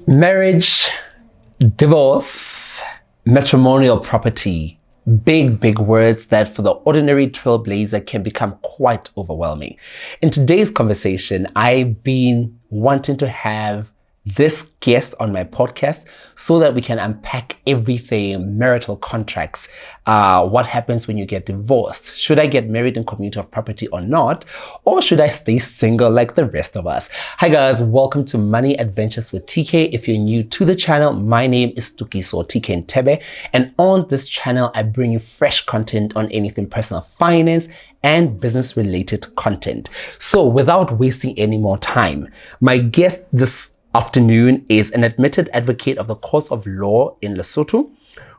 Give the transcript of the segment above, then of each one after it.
Marriage, divorce, matrimonial property. Big words that for the ordinary trailblazer can become quite overwhelming. In today's conversation, I've been wanting to have this guest on my podcast so that we can unpack everything: marital contracts, what happens when you get divorced, should I get married in community of property or not, or should I stay single like the rest of us? Hi guys, welcome to Money Adventures with TK. If you're new to the channel, my name is Tukiso TK Ntebe, and on this channel I bring you fresh content on anything personal finance and business related content. So without wasting any more time, my guest this afternoon is an admitted advocate of the courts of law in Lesotho,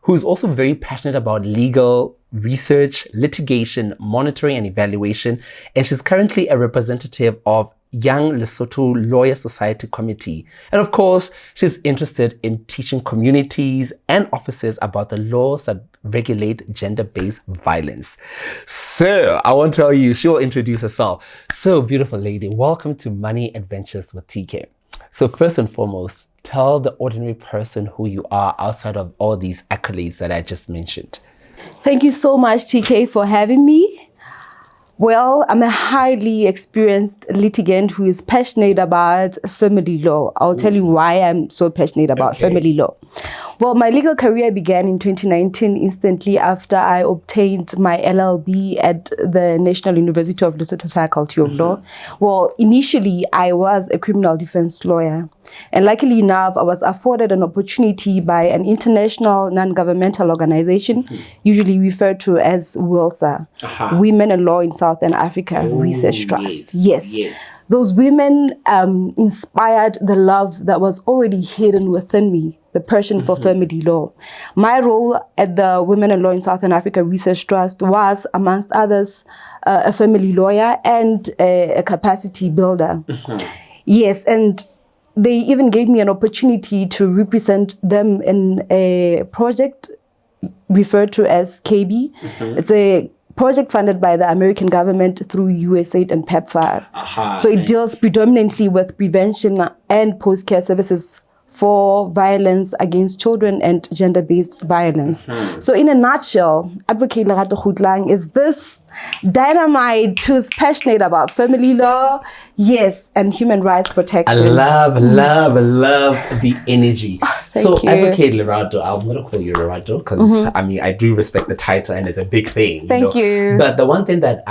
who is also very passionate about legal research, litigation, monitoring, and evaluation. And she's currently a representative of Young Lesotho Lawyer Society Committee. And of course, she's interested in teaching communities and officers about the laws that regulate gender-based violence. So I won't tell you, she'll introduce herself. So beautiful lady, welcome to Money Adventures with TK. So first and foremost, tell the ordinary person who you are outside of all these accolades that I just mentioned. Thank you so much, TK, for having me. Well, I'm a highly experienced litigant who is passionate about family law. I'll tell you why I'm so passionate about family law. Well, my legal career began in 2019, instantly after I obtained my LLB at the National University of Lesotho Faculty of Law. Well, initially, I was a criminal defense lawyer. And luckily enough, I was afforded an opportunity by an international non-governmental organization, usually referred to as WILSA, Women in Law in Southern Africa Research Trust. Yes. Those women inspired the love that was already hidden within me, the passion for family law. My role at the Women in Law in Southern Africa Research Trust was, amongst others, a family lawyer and a capacity builder. Yes, and they even gave me an opportunity to represent them in a project referred to as KB. It's a project funded by the American government through USAID and PEPFAR. So it deals predominantly with prevention and post-care services for violence against children and gender-based violence. So in a nutshell, Advocate Lerato Khutlang is this dynamite who's passionate about family law, yes, and human rights protection. I love the energy. Thank you. Advocate Lerato, I'm going to call you Lerato because I do respect the title and it's a big thing. Thank you. But the one thing that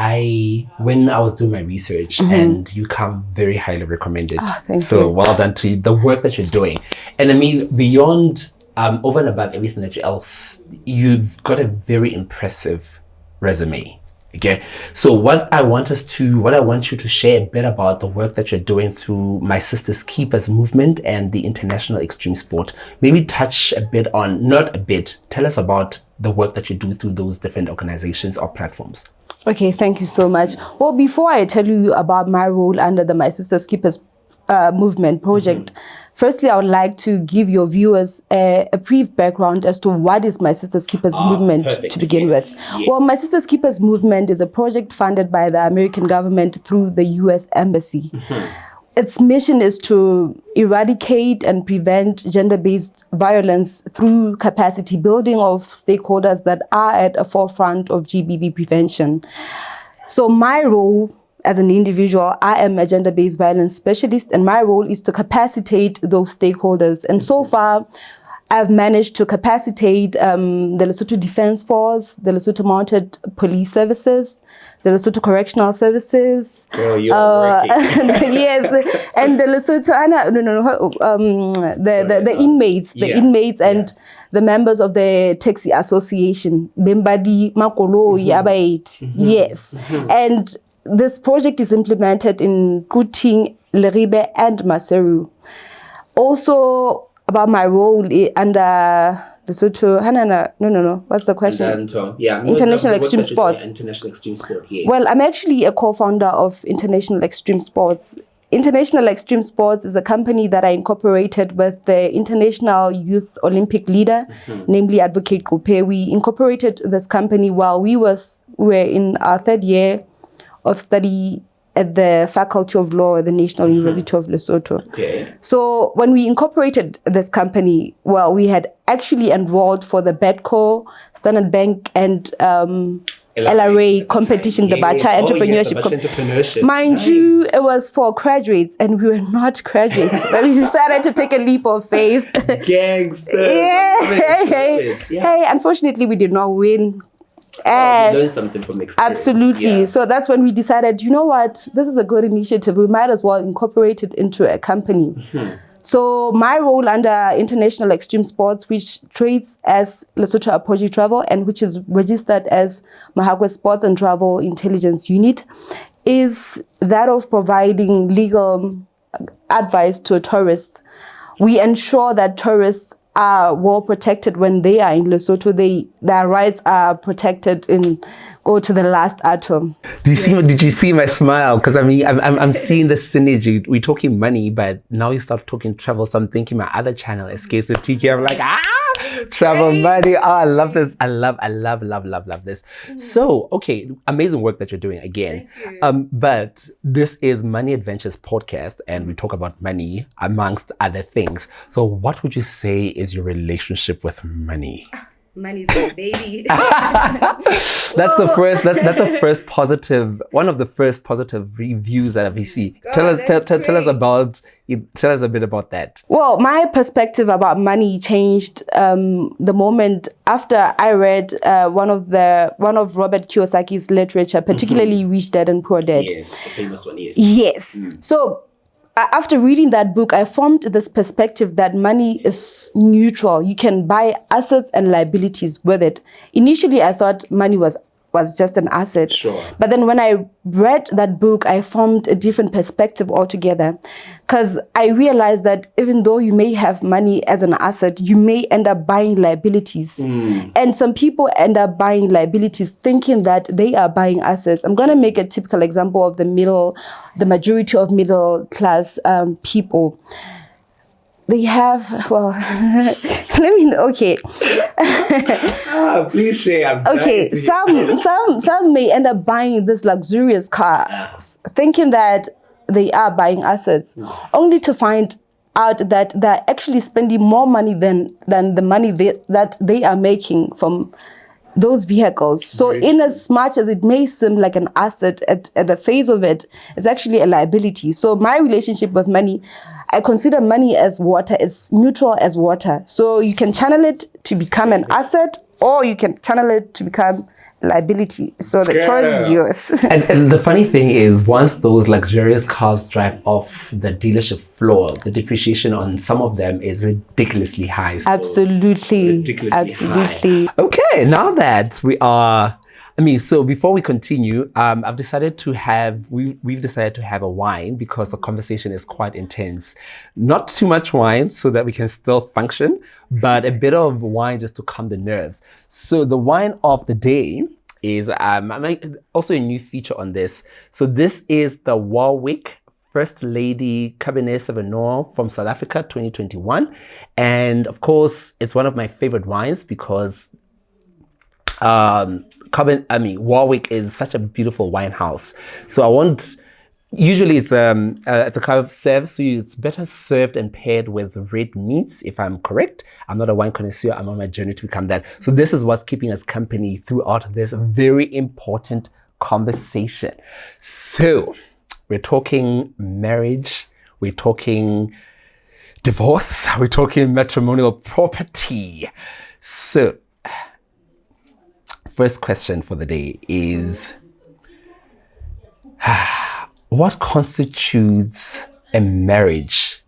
when I was doing my research, and you come very highly recommended. Thank so you. Well done to you, the work that you're doing. And I mean, beyond, over and above everything else, you've got a very impressive resume. Okay, so what I want you to share a bit about the work that you're doing through My Sister's Keepers movement and the International Extreme Sport. Maybe touch a bit on, not a bit, tell us about the work that you do through those different organizations or platforms. Okay, thank you so much. Well, before I tell you about my role under the My Sister's Keepers movement project, firstly, I would like to give your viewers a brief background as to what is My Sister's Keepers movement to begin with. Well, My Sister's Keepers movement is a project funded by the American government through the US Embassy. Its mission is to eradicate and prevent gender-based violence through capacity building of stakeholders that are at the forefront of GBV prevention. So my role as an individual, I am a gender-based violence specialist, and my role is to capacitate those stakeholders. And so far, I've managed to capacitate the Lesotho Defense Force, the Lesotho Mounted Police Services, the Lesotho Correctional Services. Girl, you're working. Yes, and the Lesotho, the inmates, and the members of the Taxi Association, Bembadi Makolo Yabayit. Yes, and this project is implemented in Kuting, Leribe, and Maseru. Also, about my role under Lesotho, what's the question? International Extreme Sports. International Extreme Sport, yeah. Well, I'm actually a co-founder of International Extreme Sports. International Extreme Sports is a company that I incorporated with the International Youth Olympic leader, namely Advocate Kope. We incorporated this company while we were in our third year of study at the Faculty of Law at the National University of Lesotho. Okay. So when we incorporated this company, well, we had actually enrolled for the BEDCO, Standard Bank, and LRA competition, the Bacha Entrepreneurship. Mind you, it was for graduates, and we were not graduates, but we decided to take a leap of faith. Gangster. Hey, unfortunately, we did not win. And learn something from experience. Absolutely. So that's when we decided, you know what, this is a good initiative. We might as well incorporate it into a company. So my role under International Extreme Sports, which trades as Lesotho Apogee Travel and which is registered as Mahagwe Sports and Travel Intelligence Unit, is that of providing legal advice to tourists. We ensure that tourists are well protected when they are in Lesotho. Their rights are protected and go to the last atom. Did you see my smile? Because I mean, I'm seeing the synergy. We're talking money, but now you start talking travel. So I'm thinking my other channel, Escapes with TK. I'm like, travel money. Oh, I love this. I love this. So, okay, amazing work that you're doing again. But this is Money Adventures podcast, and we talk about money amongst other things. So what would you say is your relationship with money? Money's my baby. That's the first positive, one of the first positive reviews that I've seen. Tell us a bit about that. Well, my perspective about money changed the moment after I read one of Robert Kiyosaki's literature, particularly Rich Dad and Poor Dad. Yes, the famous one. Yes. So after reading that book, I formed this perspective that money is neutral. You can buy assets and liabilities with it. Initially, I thought money was just an asset. Sure. But then when I read that book, I formed a different perspective altogether. Because I realized that even though you may have money as an asset, you may end up buying liabilities. And some people end up buying liabilities thinking that they are buying assets. I'm going to make a typical example of the majority of middle class people. They have, well, okay. Please share. Okay, some may end up buying this luxurious car, thinking that they are buying assets, only to find out that they're actually spending more money than the money that they are making from those vehicles. So in as much as it may seem like an asset at the face of it, it's actually a liability. So my relationship with money, I consider money as water. It's neutral as water. So you can channel it to become an asset, or you can channel it to become a liability. So the choice is yours. And the funny thing is, once those luxurious cars drive off the dealership floor, the depreciation on some of them is ridiculously high. So Absolutely. High. Okay, now that we are... so before we continue, we've decided to have a wine because the conversation is quite intense. Not too much wine so that we can still function, but a bit of wine just to calm the nerves. So the wine of the day is also a new feature on this. So this is the Warwick First Lady Cabernet Sauvignon from South Africa 2021. And of course, it's one of my favorite wines because Warwick is such a beautiful wine house. So usually it's a kind of serve, so it's better served and paired with red meats, if I'm correct. I'm not a wine connoisseur, I'm on my journey to become that. So this is what's keeping us company throughout this very important conversation. So we're talking marriage, we're talking divorce, we're talking matrimonial property. So first question for the day is, what constitutes a marriage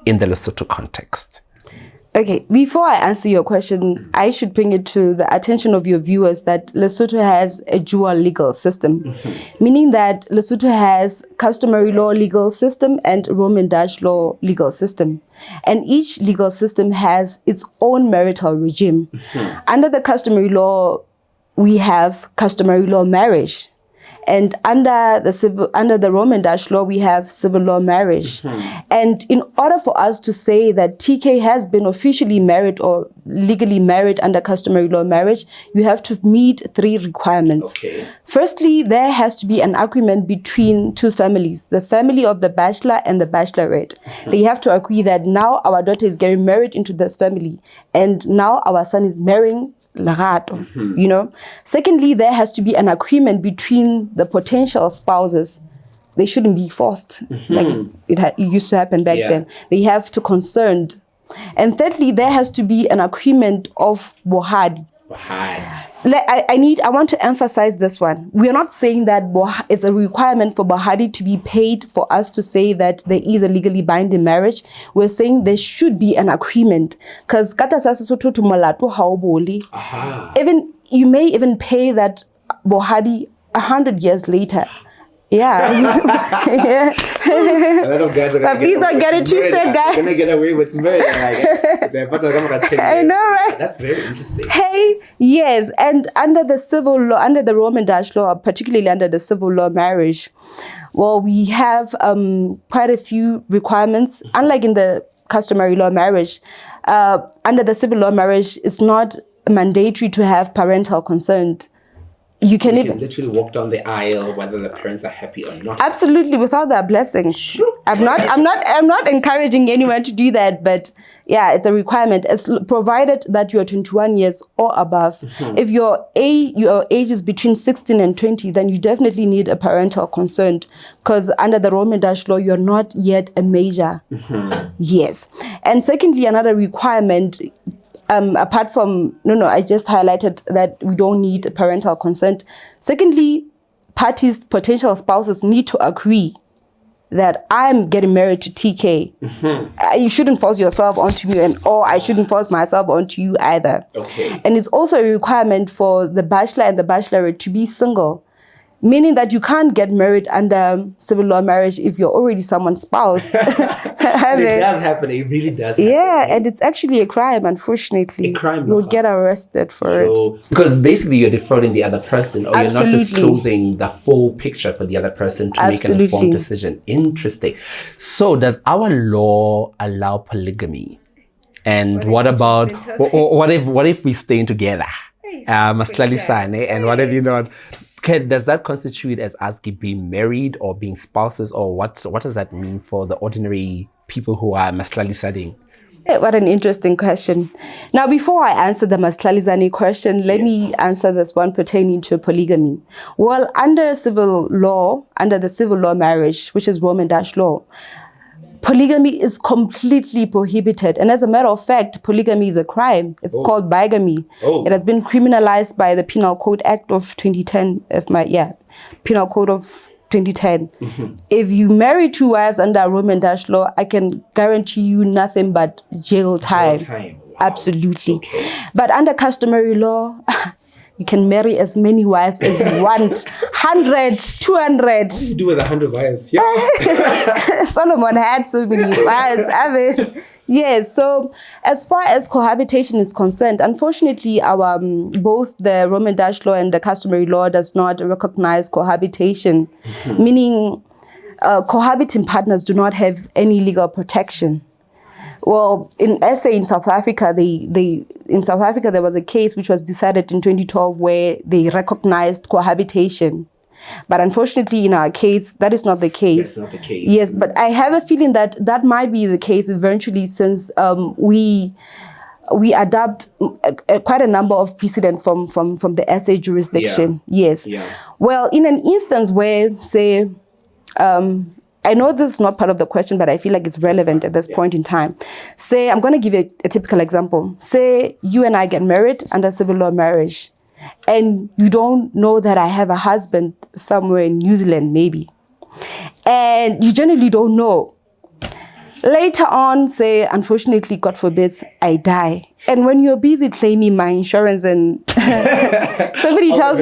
in the Lesotho context? Okay, before I answer your question, I should bring it to the attention of your viewers that Lesotho has a dual legal system, meaning that Lesotho has customary law legal system and Roman Dutch law legal system. And each legal system has its own marital regime. Under the customary law, we have customary law marriage. And under the Roman Dutch law, we have civil law marriage. And in order for us to say that TK has been officially married or legally married under customary law marriage, you have to meet 3 requirements. Okay. Firstly, there has to be an agreement between 2 families, the family of the bachelor and the bachelorette. They have to agree that now our daughter is getting married into this family, and now our son is marrying Larato, you know. Secondly, there has to be an agreement between the potential spouses. They shouldn't be forced, like it used to happen back then. They have to consent. And thirdly, there has to be an agreement of bohadi. I want to emphasize this one. We are not saying that it's a requirement for bohadi to be paid for us to say that there is a legally binding marriage. We're saying there should be an agreement, because even you may even pay that bohadi 100 years later. Yeah. Yeah. But please don't get it twisted, guys. Gonna get away with murder. I know, right? That's very interesting. Hey, yes, and under the civil law, under the Roman Dutch law, particularly under the civil law marriage, well, we have quite a few requirements. Unlike in the customary law marriage, under the civil law marriage, it's not mandatory to have parental consent. You can literally walk down the aisle whether the parents are happy or not. Absolutely, without their blessing. Sure. I'm not encouraging anyone to do that, but yeah, it's a requirement. As provided that you're 21 years or above. If your age is between 16 and 20, then you definitely need a parental consent, because under the Roman Dutch law, you're not yet a major. Yes. And secondly, another requirement, apart from, I just highlighted that we don't need parental consent. Secondly, parties, potential spouses need to agree that I'm getting married to TK. You shouldn't force yourself onto me, or I shouldn't force myself onto you either. Okay. And it's also a requirement for the bachelor and the bachelorette to be single, meaning that you can't get married under civil law marriage if you're already someone's spouse. It does happen. It really does happen. Yeah, and it's actually a crime, unfortunately. A crime. You'll get arrested for it. Because basically you're defrauding the other person, or Absolutely. You're not disclosing the full picture for the other person to make an informed decision. Interesting. So does our law allow polygamy? And what about, what if we stay together? And what if you not? Does that constitute as us being married or being spouses, or what does that mean for the ordinary people who are maslalisani? What an interesting question. Now, before I answer the maslalisani question, let me answer this one pertaining to polygamy. Well, under civil law, under the civil law marriage, which is Roman Dutch law, polygamy is completely prohibited. And as a matter of fact, polygamy is a crime. It's called bigamy. It has been criminalized by the Penal Code Act of 2010. Penal Code of 2010. If you marry 2 wives under Roman Dutch law, I can guarantee you nothing but jail time. Wow. Absolutely. Okay. But under customary law, you can marry as many wives as you want. 100, 200. What do you do with 100 wives? Yeah. Solomon had so many wives. I mean, yes. So as far as cohabitation is concerned, unfortunately, our both the Roman Dutch law and the customary law does not recognize cohabitation, meaning cohabiting partners do not have any legal protection. Well, in South Africa, there was a case which was decided in 2012 where they recognized cohabitation. But unfortunately, in our case, that is not the case. That's not the case. Yes, but I have a feeling that might be the case eventually, since we adopt quite a number of precedent from the SA jurisdiction. Yeah. Yes. Yeah. Well, in an instance where, say, I know this is not part of the question, but I feel like it's relevant at this point in time. Say, I'm going to give you a typical example. Say you and I get married under civil law marriage, and you don't know that I have a husband somewhere in New Zealand, maybe. And you generally don't know. Later on, say, unfortunately, God forbid, I die. And when you're busy claiming my insurance and somebody tells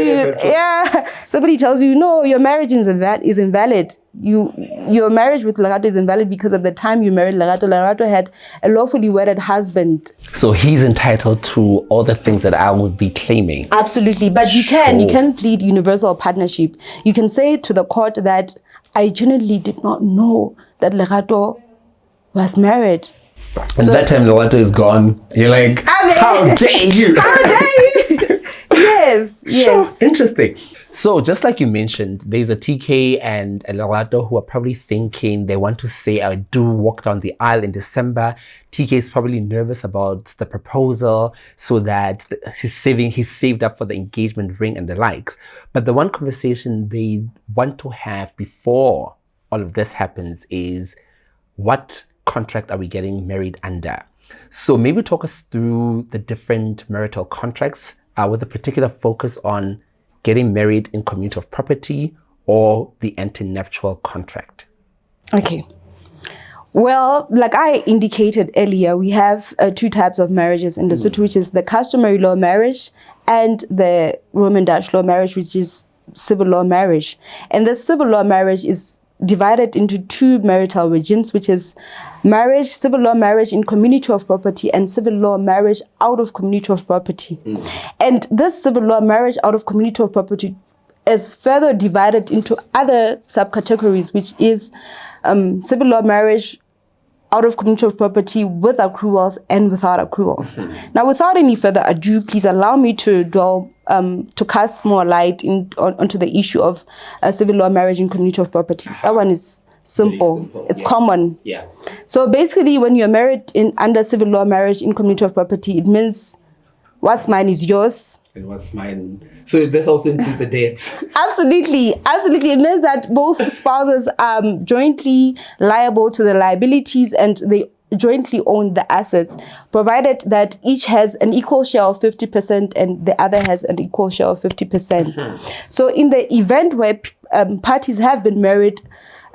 you, no, your marriage is invalid. Your marriage with Lerato is invalid because at the time you married Lerato, Lerato had a lawfully wedded husband. So he's entitled to all the things that I would be claiming. Absolutely. But you can plead universal partnership. You can say to the court that I genuinely did not know that Lerato was married. And that time Lerato is gone. You're like, how dare you? How dare you? Yes. Sure. Interesting. So just like you mentioned, there's a TK and a Lerato who are probably thinking they want to say, I do walk down the aisle in December. TK is probably nervous about the proposal so that he's saved up for the engagement ring and the likes. But the one conversation they want to have before all of this happens is, what contract are we getting married under? So maybe talk us through the different marital contracts with a particular focus on getting married in community of property or the antenuptial contract. Okay. Well, like I indicated earlier, we have two types of marriages in Lesotho, which is the customary law marriage and the Roman Dutch law marriage, which is civil law marriage. And the civil law marriage is divided into two marital regimes, which is marriage, civil law marriage in community of property, and civil law marriage out of community of property. And this civil law marriage out of community of property is further divided into other subcategories, which is civil law marriage out of community of property with accruals and without accruals. Now, without any further ado, please allow me to dwell to cast more light onto the issue of civil law marriage in community of property. That one is simple. It's common. Yeah. So basically, when you're married under civil law marriage in community of property, it means what's mine is yours. And what's mine? So this also includes the debts. Absolutely. It means that both spouses are jointly liable to the liabilities and they jointly own the assets, provided that each has an equal share of 50% and the other has an equal share of 50%. So in the event where parties have been married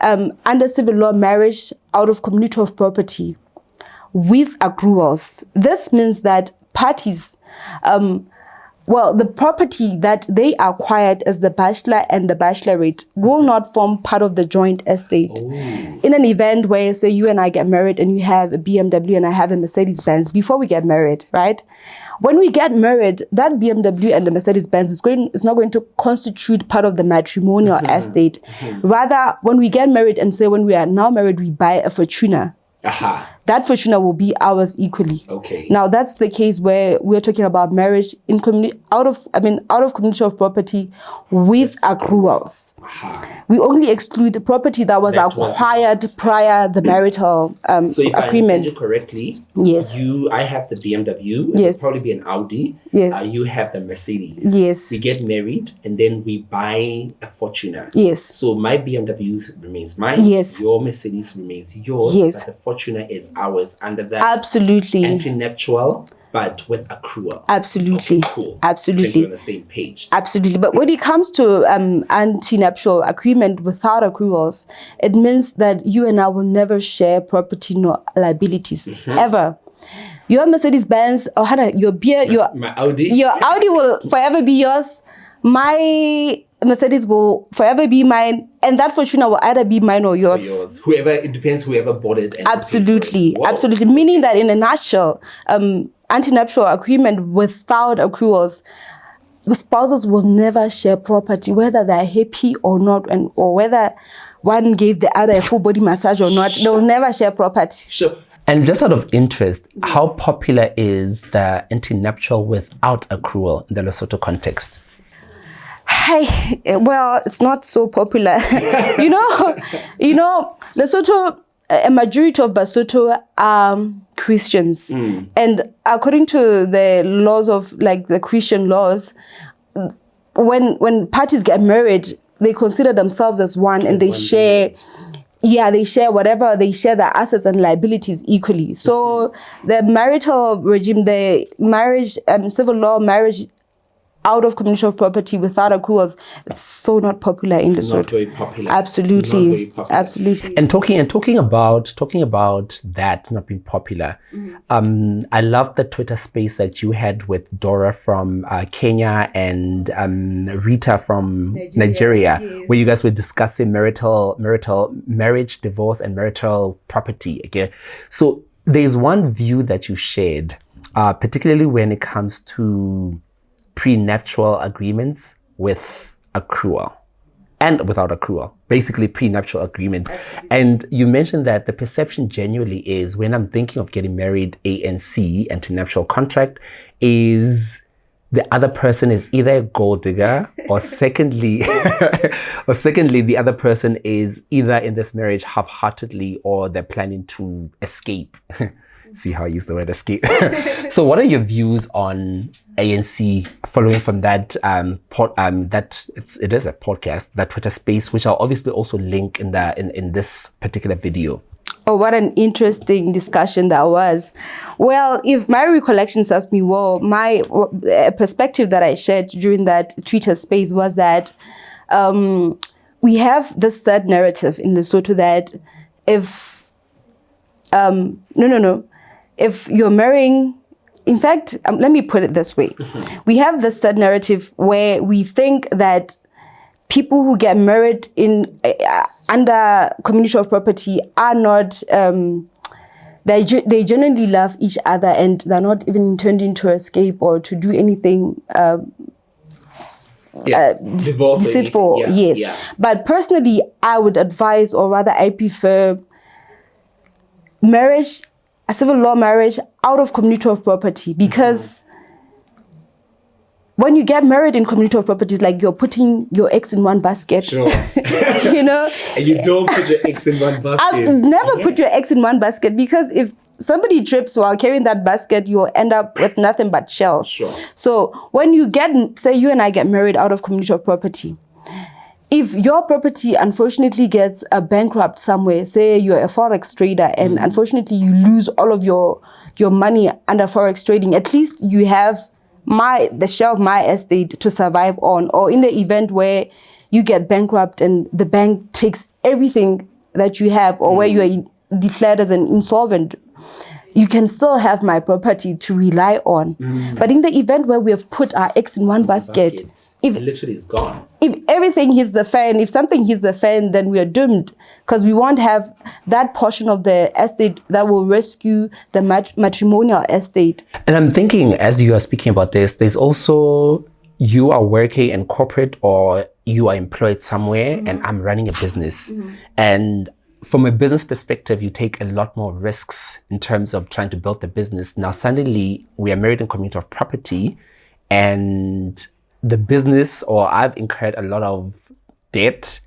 under civil law marriage out of community of property with accruals, this means that parties the property that they acquired as the bachelor and the bachelorette will not form part of the joint estate. In an event where, say, you and I get married and you have a BMW and I have a Mercedes-Benz before we get married, right? When we get married, that BMW and the Mercedes-Benz is not going to constitute part of the matrimonial estate. Rather, when we get married and say when we are now married, we buy a Fortuner. That Fortuner will be ours equally. Okay. Now that's the case where we're talking about marriage in out of community of property with accruals. We only exclude the property that was acquired prior the marital so if agreement. I understand you correctly, yes. I have the BMW, yes. it'll probably be an Audi. Yes. You have the Mercedes. Yes. We get married and then we buy a Fortuner. Yes. So my BMW remains mine. Yes. Your Mercedes remains yours. Yes. But the Fortuner is ours under that. Absolutely. Antenuptial, but with accrual. Absolutely. Okay, cool. Absolutely. We're on the same page. Absolutely. But when it comes to antenuptial agreement without accruals, it means that you and I will never share property nor liabilities ever. Your Mercedes-Benz or my Audi. Your Audi will forever be yours. My Mercedes will forever be mine, and that Fortuner will either be mine or yours. It depends whoever bought it. And absolutely. Meaning that in a nutshell, antenuptial agreement without accruals, the spouses will never share property, whether they're happy or not, or whether one gave the other a full body massage or not. They'll never share property. Sure. And just out of interest, how popular is the antenuptial without accrual in the Lesotho context? Well, it's not so popular. you know, Lesotho, a majority of Basotho are Christians. And according to the laws of, like, the Christian laws, when parties get married, they consider themselves as one and they share... they share whatever, they share their assets and liabilities equally. So the marital regime, the marriage, civil law marriage out of community of property without accruals, it's so not popular in Lesotho. Not very popular. Absolutely. It's not very popular. Absolutely. And talking about that not being popular, I love the Twitter space that you had with Dora from Kenya and Rita from Nigeria, yes. where you guys were discussing marriage, divorce, and marital property. Okay, so there's one view that you shared, particularly when it comes to prenuptial agreements with accrual and without accrual, basically prenuptial agreements. And you mentioned that the perception genuinely is, when I'm thinking of getting married, ANC, and prenuptial contract, is the other person is either a gold digger or secondly, the other person is either in this marriage half-heartedly or they're planning to escape. See how I use the word escape. So what are your views on ANC following from that it is a podcast, that Twitter space, which I'll obviously also link in this particular video? Oh, what an interesting discussion that was. Well, if my recollection serves me well, my perspective that I shared during that Twitter space was that we have this third narrative in Lesotho that if if you're marrying, in fact, let me put it this way. We have this third narrative where we think that people who get married in under community of property are not, they genuinely love each other and they're not even intending to escape or to do anything deceitful. Yes. Yeah. But personally, I would advise, or rather I prefer marriage, a civil law marriage out of community of property, because when you get married in community of property, it's like you're putting your eggs in one basket. Sure. You know? And you don't put your eggs in one basket. Never put your eggs in one basket, because if somebody trips while carrying that basket, you'll end up with nothing but shells. Sure. So when you say you and I get married out of community of property, if your property unfortunately gets bankrupt somewhere, say you're a forex trader and unfortunately you lose all of your money under forex trading, at least you have the share of my estate to survive on. Or in the event where you get bankrupt and the bank takes everything that you have, or where you are declared as an insolvent, you can still have my property to rely on. But in the event where we have put our eggs in one basket, if it literally is gone. If everything hits the fan, if something hits the fan, then we are doomed, because we won't have that portion of the estate that will rescue the matrimonial estate. And I'm thinking, as you are speaking about this, there's also, you are working in corporate or you are employed somewhere, and I'm running a business. And from a business perspective, you take a lot more risks in terms of trying to build the business. Now, suddenly we are married in community of property, and the business, or I've incurred a lot of debt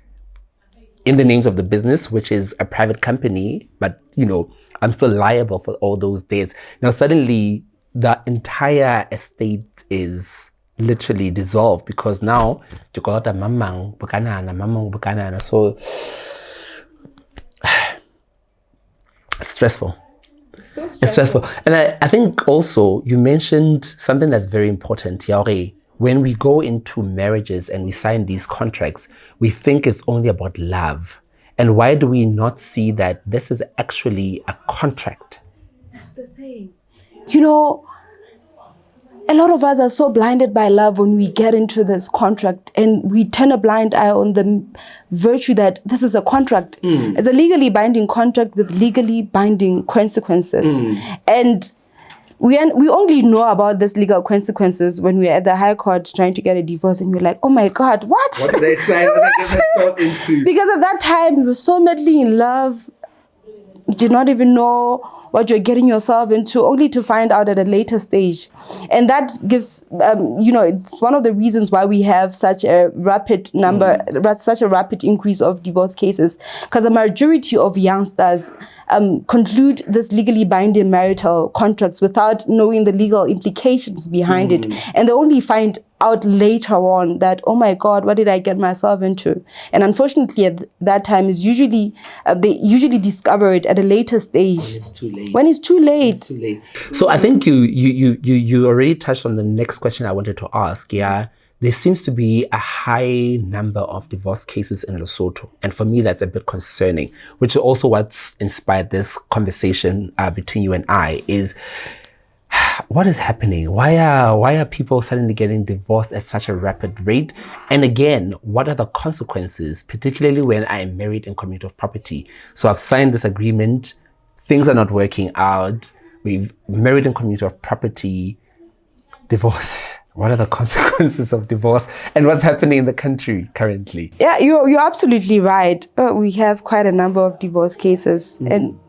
in the names of the business, which is a private company, but I'm still liable for all those debts. Now, suddenly the entire estate is literally dissolved, because now you got a mamang bukana, so it's stressful. It's stressful. And I think also you mentioned something that's very important, Yaore. When we go into marriages and we sign these contracts, we think it's only about love. And why do we not see that this is actually a contract? That's the thing. A lot of us are so blinded by love when we get into this contract, and we turn a blind eye on the virtue that this is a contract. It's a legally binding contract with legally binding consequences. And we only know about these legal consequences when we're at the High Court trying to get a divorce, and we're like, oh my God, what? What did they say? What did I get myself into? Because at that time, we were so madly in love. You did not even know what you're getting yourself into, only to find out at a later stage. And that gives, it's one of the reasons why we have such a rapid increase of divorce cases, because a majority of youngsters conclude this legally binding marital contracts without knowing the legal implications behind it. And they only find out later on that, oh my God, what did I get myself into? And unfortunately, at that time is usually, they usually discover it at a later stage. When it's too late. So I think you already touched on the next question I wanted to ask. Yeah, there seems to be a high number of divorce cases in Lesotho, and for me that's a bit concerning. Which is also what's inspired this conversation between you and I is, what is happening? Why are people suddenly getting divorced at such a rapid rate? And again, what are the consequences, particularly when I am married in community of property? So I've signed this agreement, things are not working out, we've married in community of property, divorce. What are the consequences of divorce and what's happening in the country currently? Yeah, you're absolutely right. We have quite a number of divorce cases, and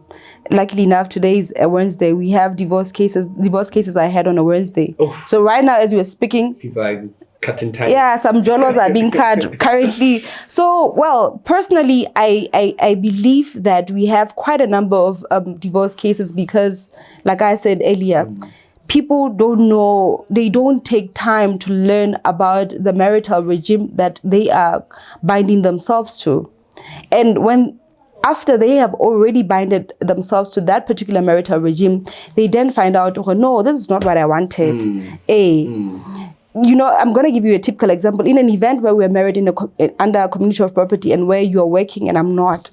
luckily enough, today is a Wednesday. We have divorce cases I had on a Wednesday. Oh. So right now, as we are speaking, people are cutting time. Yeah, some jolos are being cut currently. So, well, personally, I believe that we have quite a number of divorce cases because, like I said earlier, people don't know, they don't take time to learn about the marital regime that they are binding themselves to. And after they have already binded themselves to that particular marital regime, they then find out, oh no, this is not what I wanted. You know, I'm going to give you a typical example. In an event where we're married under a community of property and where you're working and I'm not,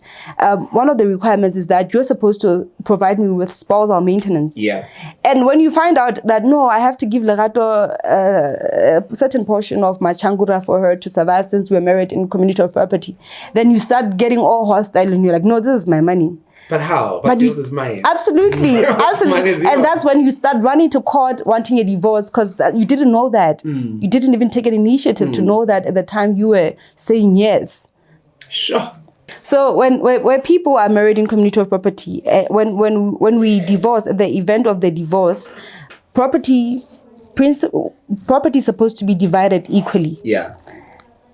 one of the requirements is that you're supposed to provide me with spousal maintenance. Yeah. And when you find out that, no, I have to give Lerato a certain portion of my changura for her to survive since we're married in community of property, then you start getting all hostile and you're like, no, this is my money. But how? But yours is mine. Absolutely. Absolutely. And that's when you start running to court wanting a divorce because you didn't know that. You didn't even take an initiative to know that at the time you were saying yes. Sure. So where people are married in community of property, when we divorce, at the event of the divorce, property is supposed to be divided equally. Yeah.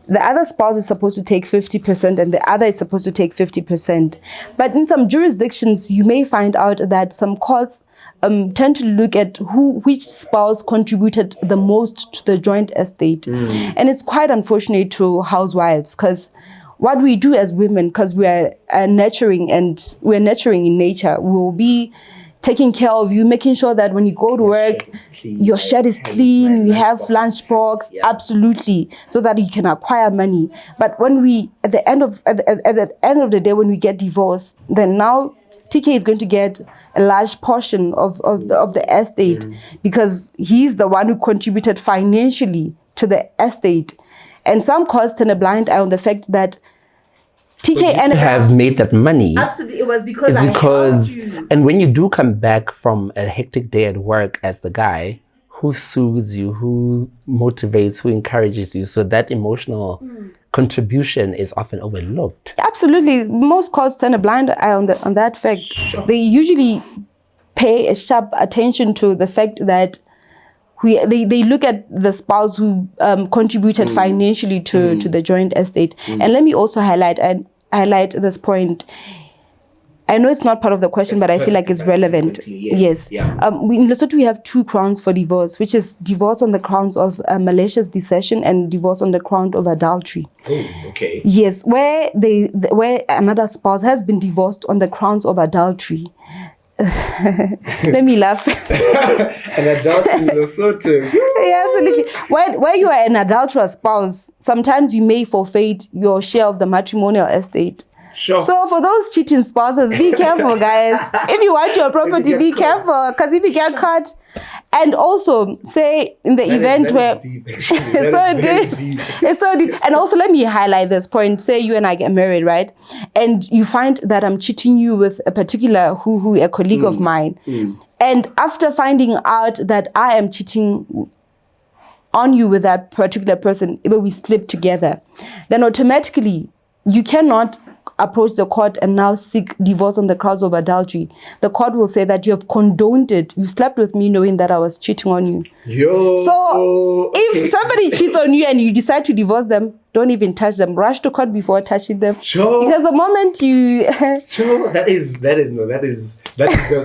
The other spouse is supposed to take 50% and the other is supposed to take 50%. But in some jurisdictions, you may find out that some courts tend to look at which spouse contributed the most to the joint estate. And it's quite unfortunate to housewives because what we do as women, because we are nurturing and we're nurturing in nature, we'll be taking care of you, making sure that when you go to work, your shed is clean, you have lunchbox, absolutely, so that you can acquire money. But when at the end of the day, when we get divorced, then now TK is going to get a large portion of the estate because he's the one who contributed financially to the estate. And some courts turn a blind eye on the fact that TK and have made that money. Absolutely, it was because I helped you. And when you do come back from a hectic day at work as the guy, who soothes you, who motivates, who encourages you, so that emotional contribution is often overlooked. Absolutely, most courts turn a blind eye on that fact. Sure. They usually pay a sharp attention to the fact that they look at the spouse who contributed financially to the joint estate. And let me also highlight this point. I know it's not part of the question, but I feel like it's relevant. Yes. Yeah. In Lesotho, we have two grounds for divorce, which is divorce on the grounds of malicious deception and divorce on the ground of adultery. Oh, okay. Yes, where another spouse has been divorced on the grounds of adultery. Let me laugh. An adultery in Lesotho. Yeah, absolutely. Where you are an adulterous spouse, sometimes you may forfeit your share of the matrimonial estate. Sure. So for those cheating spouses, be careful, guys. If you want your property, be careful, because if you get caught, and also say in the event where it's so deep. And also let me highlight this point. Say you and I get married, right? And you find that I'm cheating you with a particular a colleague of mine. And after finding out that I am cheating on you with that particular person, we sleep together, then automatically you cannot approach the court and now seek divorce on the grounds of adultery. The court will say that you have condoned it. You slept with me knowing that I was cheating on you. So if somebody cheats on you and you decide to divorce them, don't even touch them. Rush to court before touching them. Sure. Because the moment you... Sure, that is there's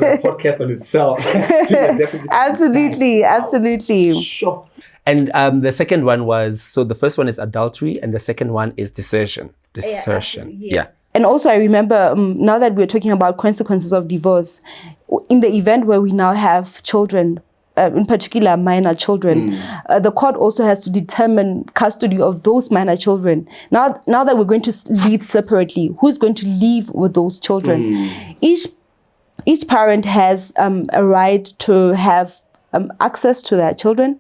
a podcast on itself. Absolutely. Sure. And the second one was, so the first one is adultery and the second one is desertion. Desertion. Yeah. And also I remember, now that we're talking about consequences of divorce, in the event where we now have children, in particular minor children, the court also has to determine custody of those minor children. Now that we're going to live separately, who's going to live with those children? Each parent has a right to have access to their children.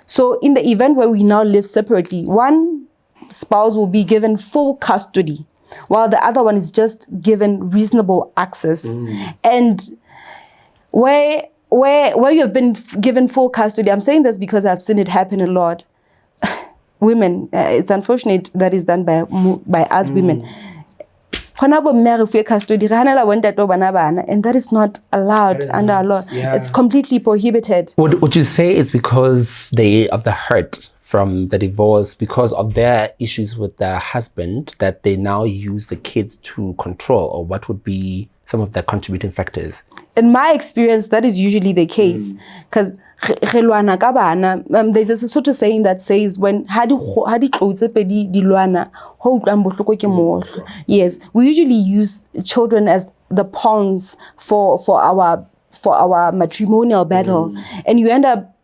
So in the event where we now live separately, one spouse will be given full custody, while the other one is just given reasonable access. And where you have been given full custody, I'm saying this because I've seen it happen a lot. Women, it's unfortunate that is done by us women. And that is not allowed under our law. Yeah. It's completely prohibited. Would you say it's because of the hurt from the divorce, because of their issues with their husband, that they now use the kids to control, or what would be some of the contributing factors? In my experience, that is usually the case. Because there's a sort of saying that says, when yes, we usually use children as the pawns for our matrimonial battle. And you end up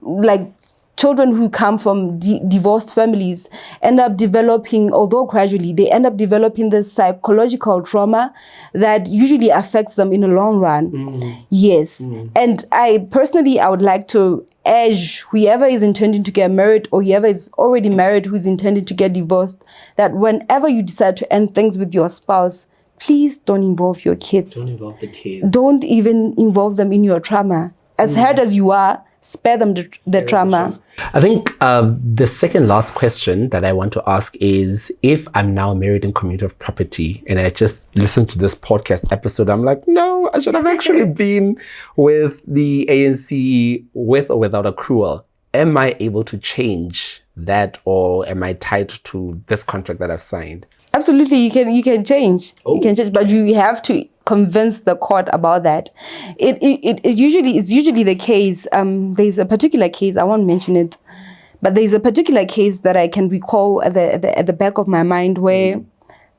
like children who come from divorced families end up developing, although gradually, they end up developing this psychological trauma that usually affects them in the long run. Yes. And I would like to urge whoever is intending to get married, or whoever is already married who's intending to get divorced, that whenever you decide to end things with your spouse, please don't involve your kids. Don't involve the kids. Don't even involve them in your trauma. As hurt as you are, spare them the trauma. I think the second last question that I want to ask is, if I'm now married in community of property and I just listened to this podcast episode, I'm like, no, I should have actually been with the ANC with or without accrual. Am I able to change that, or am I tied to this contract that I've signed? Absolutely, you can change. You can change, but you have to convince the court about that. It usually the case. There's a particular case, I won't mention it, but there's a particular case that I can recall at the back of my mind where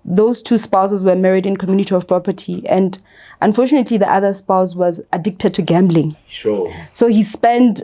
those two spouses were married in community of property, and unfortunately the other spouse was addicted to gambling. Sure. So he spent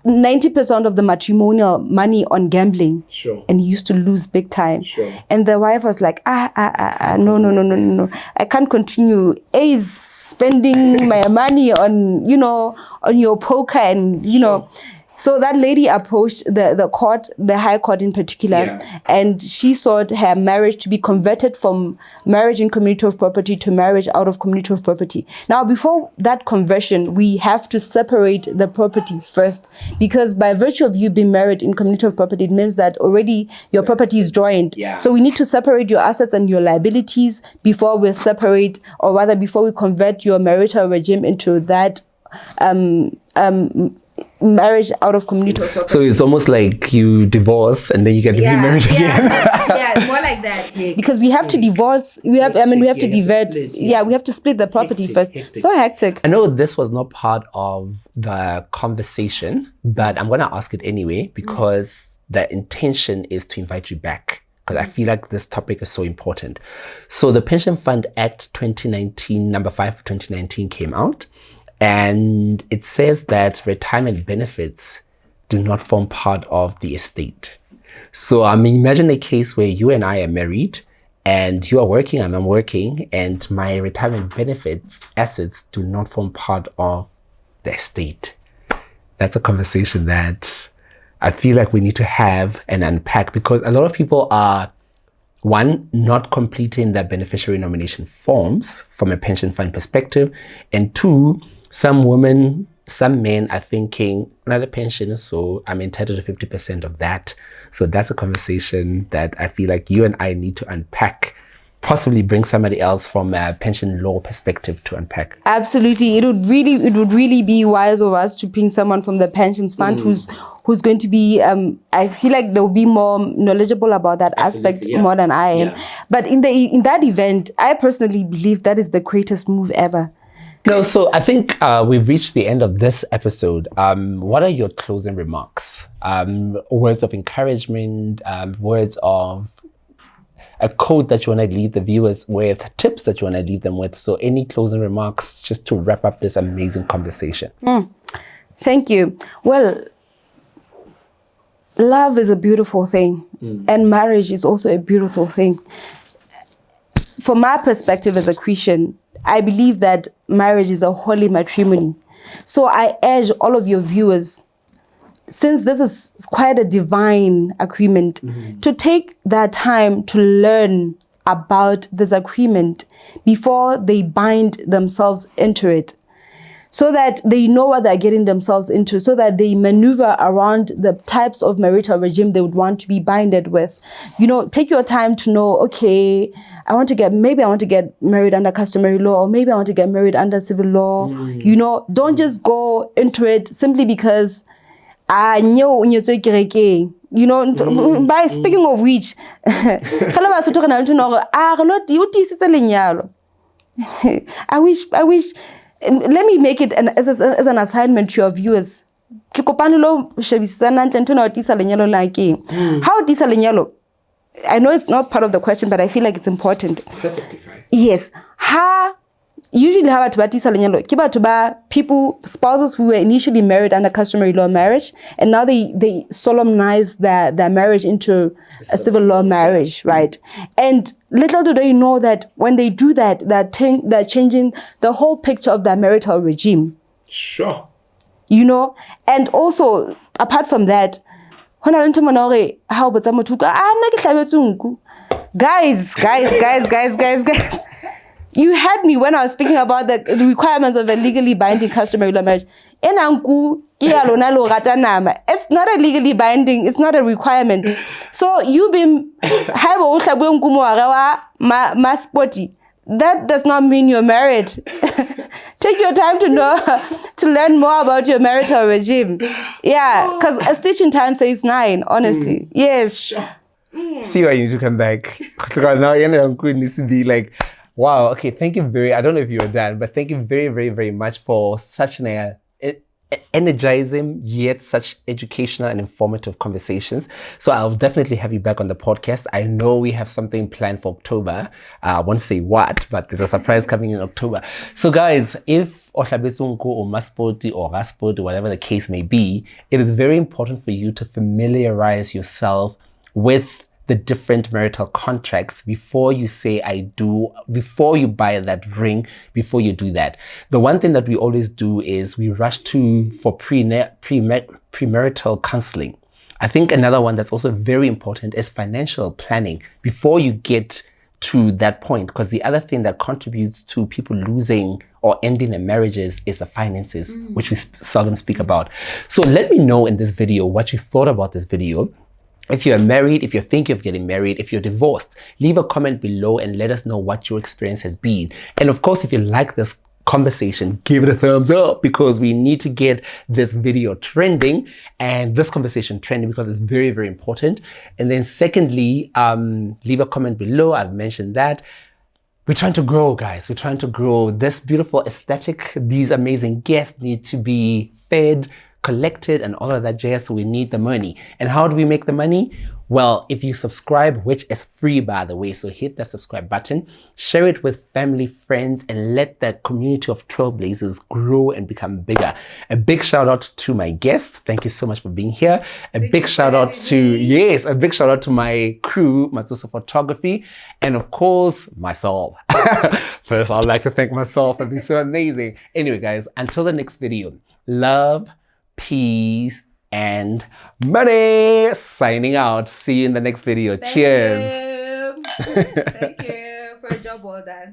90% of the matrimonial money on gambling. Sure. And he used to lose big time. Sure. And the wife was like, no. I can't continue. Is spending my money on your poker and, know. So that lady approached the court, the High Court in particular, and she sought her marriage to be converted from marriage in community of property to marriage out of community of property. Now, before that conversion, we have to separate the property first, because by virtue of you being married in community of property, it means that already your property is joined. Yeah. So we need to separate your assets and your liabilities before we separate, or rather before we convert your marital regime into that marriage out of community of property. So it's almost like you divorce and then you get remarried again. Yeah, more like that. Yeah. Because we have to divorce. We have to divert. We have to split the property first. So hectic. I know this was not part of the conversation, but I'm going to ask it anyway, because the intention is to invite you back, because I feel like this topic is so important. So the Pension Fund Act 2019, number 5 of 2019 came out. And it says that retirement benefits do not form part of the estate. So imagine a case where you and I are married and you are working and I'm working, and my retirement benefits assets do not form part of the estate. That's a conversation that I feel like we need to have and unpack, because a lot of people are, one, not completing their beneficiary nomination forms from a pension fund perspective, and two, some men are thinking, another pension, so I'm entitled to 50% of that. So that's a conversation that I feel like you and I need to unpack possibly bring somebody else from a pension law perspective to unpack. Absolutely. It would really be wise of us to bring someone from the pensions fund who's going to be, I feel like they'll be more knowledgeable about that aspect more than I am. Yeah. But in that event, I personally believe that is the greatest move ever. No, so I think we've reached the end of this episode. What are your closing remarks? Words of encouragement, words of a quote that you want to leave the viewers with, tips that you want to leave them with. So any closing remarks just to wrap up this amazing conversation? Thank you. Well, love is a beautiful thing, and marriage is also a beautiful thing. From my perspective as a Christian, I believe that marriage is a holy matrimony. So I urge all of your viewers, since this is quite a divine agreement, to take that time to learn about this agreement before they bind themselves into it, so that they know what they're getting themselves into, so that they maneuver around the types of marital regime they would want to be binded with. You know, take your time to know, okay, maybe I want to get married under customary law, or maybe I want to get married under civil law. You know, don't just go into it simply because you know, by speaking of which, I wish, let me make it as an assignment to your viewers. How tisa lenyalo? I know it's not part of the question, but I feel like it's important. Perfectly fine. Yes. Usually how to tisa lenyalo, kiba to ba people, spouses who were initially married under customary law marriage, and now they solemnize their marriage into a civil law marriage, right? And little do they know that when they do that, they're changing the whole picture of their marital regime. Sure. You know, and also apart from that, guys, you had me when I was speaking about the requirements of a legally binding customary law marriage. It's not a legally binding, it's not a requirement. So you been that does not mean you're married. Take your time to learn more about your marital regime. Yeah, because a stitch in time says 9, honestly. Yes. Sure. See why you need to come back. Now Uncle needs to be like, wow, okay, thank you I don't know if you were done, but thank you very, very, very much for such an energizing yet such educational and informative conversations. So I'll definitely have you back on the podcast. I know we have something planned for October. I won't say what, but there's a surprise coming in October. So guys, if Ohlabesunku or Maspoti or Raspoti, whatever the case may be, it is very important for you to familiarize yourself with the different marital contracts before you say I do, before you buy that ring, before you do that. The one thing that we always do is we rush for premarital counseling. I think another one that's also very important is financial planning before you get to that point, because the other thing that contributes to people losing or ending their marriages is the finances, which we seldom speak about. So let me know in this video what you thought about this video. If you're married, if you're thinking of getting married, if you're divorced, leave a comment below and let us know what your experience has been. And of course, if you like this conversation, give it a thumbs up, because we need to get this video trending and this conversation trending, because it's very, very important. And then secondly, leave a comment below. I've mentioned that. We're trying to grow, guys. We're trying to grow. This beautiful aesthetic, these amazing guests need to be fed, collected, and all of that jazz. So we need the money. And how do we make the money? Well, if you subscribe, which is free, by the way, so hit that subscribe button, share it with family, friends, and let that community of trailblazers grow and become bigger. A big shout out to my guests. Thank you so much for being here. A big shout out to my crew, Matsusa Photography, and of course, myself. First, I'd like to thank myself for being so amazing. Anyway, guys, until the next video, love, peace, and money. Signing out. See you in the next video. Cheers. Thank you for a job well done.